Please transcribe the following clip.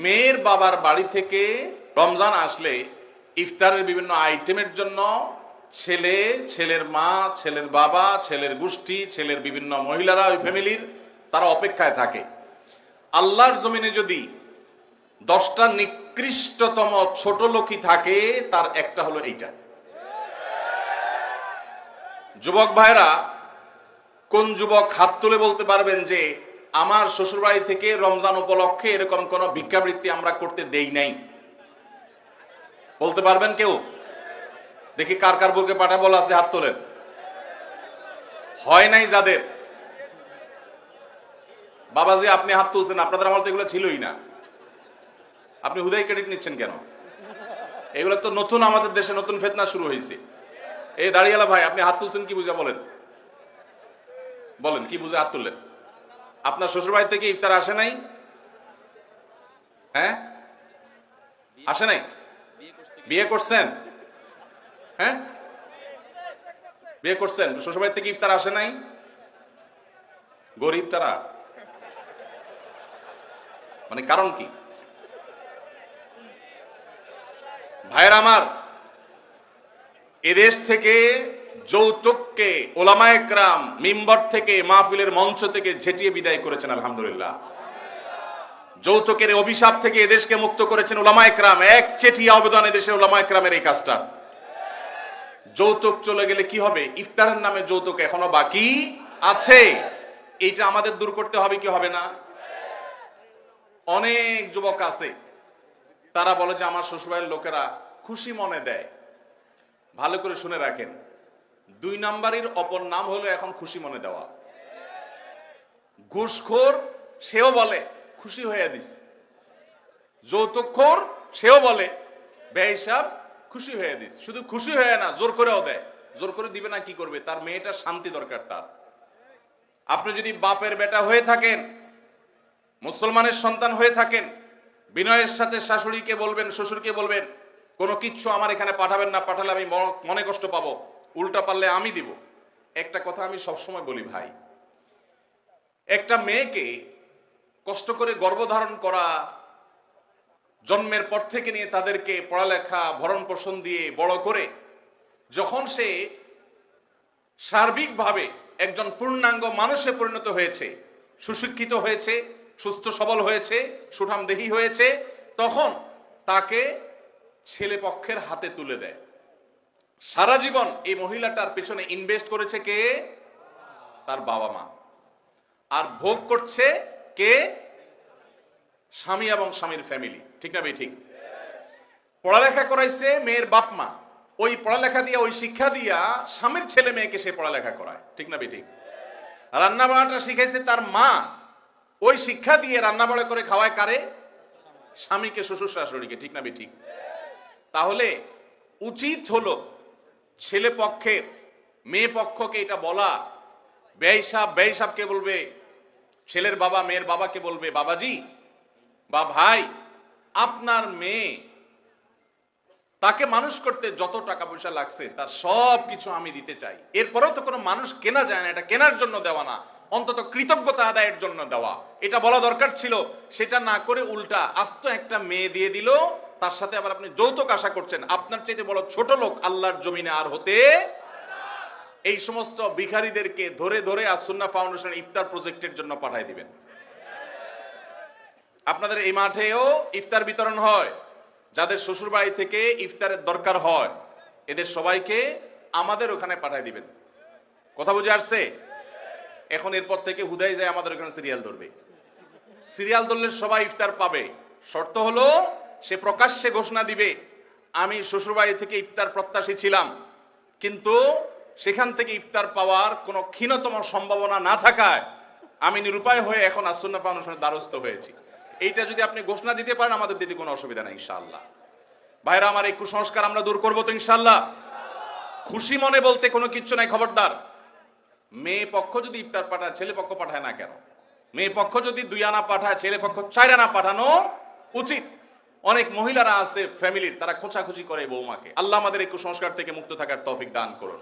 মেয়ের বাবার বাড়ি থেকে রমজান আসলে ইফতারের বিভিন্ন আইটেমের জন্য ছেলে, ছেলের মা, ছেলের বাবা, ছেলের গোষ্ঠী, ছেলের বিভিন্ন মহিলারা ওই ফ্যামিলির তারা অপেক্ষায় থাকে। আল্লাহর জমিনে যদি 10টা নিকৃষ্টতম ছোট লোকই থাকে, তার একটা হলো এইটা। যুবক ভাইরা, কোন যুবক হাত তুলে বলতে পারবেন যে আমার শ্বশুরবাড়ি থেকে রমজান উপলক্ষে এরকম কোন ভিক্ষাবৃত্তি আমরা করতে দেই নাই? বলতে পারবেন কেউ? দেখি কার কার বুকে পাঠা বলা আছে, হাত তোলেন। হয় নাই যাদের। বাবাজি আপনি হাত তুলছেন, আপনাদের আমার তো এগুলো ছিলই না। আপনি হুদাই ক্রেডিট নিচ্ছেন কেন? এগুলো তো নতুন, আমাদের দেশে নতুন ফিতনা শুরু হয়েছে। এই দাঁড়িয়ালা ভাই, আপনি হাত তুলছেন কি বুঝা? বলেন বলেন কি বুঝে হাত তুললেন? আপনার শ্বশুরবাড়ি থেকে ইফতার আসে নাই? হ্যাঁ আসে নাই? বিয়ে করছেন? হ্যাঁ বিয়ে করছেন, শ্বশুরবাড়ি থেকে ইফতার আসে নাই? গরিব তারা, মানে কারণ কি? ভাইয়ের আমার, এদেশ থেকে যৌতুককে ওলামায়ে কেরাম মিম্বর থেকে, মাহফিলের মঞ্চ থেকে ঝেঁটিয়ে বিদায় করেছেন, আলহামদুলিল্লাহ। যৌতুকের অভিশাপ থেকে এদেশকে মুক্ত করেছেন ওলামায়ে কেরাম। এক চেটিয়া অবদান এদেশের ওলামায়ে কেরামের এই কাজটা। যৌতুক চলে গেলে কি হবে? ইফতারের নামে যৌতুক এখনো বাকি আছে। এইটা আমাদের দূর করতে হবে কি হবে না? অনেক যুবক আছে, তারা বলে যে আমার শ্বশুরবাড়ির লোকেরা খুশি মনে দেয়। ভালো করে শুনে রাখেন, 2 নাম্বারের অপর নাম হলো এখন খুশি মনে দেওয়া। ঘুষখোর সেও বলে খুশি হয়ে দিছে, যৌতুকখোর সেও বলে বেহিসাব খুশি হয়ে দিস। শুধু খুশি হয়ে না, জোর করেও দেয়। জোর করে দিবে না কি করবে? তার মেয়েটার শান্তি দরকার তার। আপনি যদি বাপের বেটা হয়ে থাকেন, মুসলমানের সন্তান হয়ে থাকেন, বিনয়ের সাথে শাশুড়িকে বলবেন, শ্বশুরকে বলবেন কোনো কিচ্ছু আমার এখানে পাঠাবেন না, পাঠালে আমি মনে কষ্ট পাবো, উল্টা পারলে আমি দিব। একটা কথা আমি সবসময় বলি ভাই, একটা মেয়েকে কষ্ট করে গর্ভধারণ করা, জন্মের পর থেকে নিয়ে তাদেরকে পড়ালেখা ভরণ পোষণ দিয়ে বড় করে যখন সে সার্বিকভাবে একজন পূর্ণাঙ্গ মানুষে পরিণত হয়েছে, সুশিক্ষিত হয়েছে, সুস্থ সবল হয়েছে, সুঠামদেহী হয়েছে, তখন তাকে ছেলে পক্ষের হাতে তুলে দেয়। সারা জীবন এই মহিলাটার পেছনে ইনভেস্ট করেছে কে? তার বাবা মা। আর ভোগ করছে কে? স্বামী এবং স্বামীর ফ্যামিলি। ঠিক না ভাই? ঠিক। পড়ালেখা করাইছে মেয়ের বাপ মা, ওই পড়ালেখা দিয়া, ওই শিক্ষা দিয়া স্বামীর ছেলে মেয়েকে সে পড়ালেখা করায়। ঠিক না ভাই? ঠিক। রান্না বান্নাটা শিখাইছে তার মা, ওই শিক্ষা দিয়ে রান্না বাড়া করে খাওয়ায় কারে? স্বামীকে, শ্বশুর শাশুড়িকে। ঠিক না ভাই? ঠিক। তাহলে উচিত হলো ছেলে পক্ষের মেয়ে পক্ষকে এটা বলা, বেহিসাবকে বলবে, ছেলের বাবা মেয়ের বাবাকে বলবে বাবাজি বা ভাই, আপনার মেয়ে, তাকে মানুষ করতে যত টাকা পয়সা লাগছে তার সব কিছু আমি দিতে চাই। এরপরেও তো কোনো মানুষ কেনা যায় না, এটা কেনার জন্য দেওয়া না, অন্তত কৃতজ্ঞতা আদায়ের জন্য দেওয়া। এটা বলা দরকার ছিল। সেটা না করে উল্টা আস্ত একটা মেয়ে দিয়ে দিল, তার সাথে আবার আপনি যৌতুক আশা করছেন। আপনার চাইতে বড় ছোট লোক আল্লাহর জমিনে আর হতে। এই সমস্ত ভিখারীদেরকে ধরে ধরে আস-সুন্নাহ ফাউন্ডেশন ইফতার প্রজেক্টের জন্য পাঠিয়ে দিবেন। আপনাদের এই মাঠেও ইফতার বিতরণ হয়। যাদের শ্বশুর বাড়ি থেকে ইফতারের দরকার হয়, এদের সবাইকে আমাদের ওখানে পাঠিয়ে দিবেন। কথা বুঝে আসছে? এখন এরপর থেকে হুদাই যায় আমাদের ওখানে সিরিয়াল ধরবে। সিরিয়াল ধরলে সবাই ইফতার পাবে। শর্ত হলো সে প্রকাশ্যে ঘোষণা দিবে, আমি শ্বশুর বাড়ি থেকে ইফতার প্রত্যাশী ছিলাম, কিন্তু সেখান থেকে ইফতার পাওয়ার কোনো ক্ষীণতম সম্ভাবনা না থাকায় আমি নিরুপায় হয়ে এখন আস-সুন্নাহ ফাউন্ডেশনের দ্বারস্থ হয়েছি। এইটা যদি আপনি ঘোষণা দিতে পারেন, আমাদের দিতে কোনো অসুবিধা নাই ইনশাআল্লাহ। ভাইরা আমার, এই কুসংস্কার আমরা দূর করবো তো ইনশাআল্লাহ। খুশি মনে বলতে কোনো কিচ্ছু নাই। খবরদার, মেয়ে পক্ষ যদি ইফতার পাঠায়, ছেলে পক্ষ পাঠায় না কেন? মেয়ে পক্ষ যদি 2 আনা পাঠায়, ছেলে পক্ষ 4 আনা পাঠানো উচিত। অনেক মহিলারা আছে ফ্যামিলির, তারা খোঁচাখুচি করে বৌমাকে। আল্লাহ আমাদের এই কুসংস্কার থেকে মুক্ত থাকার তৌফিক দান করুন।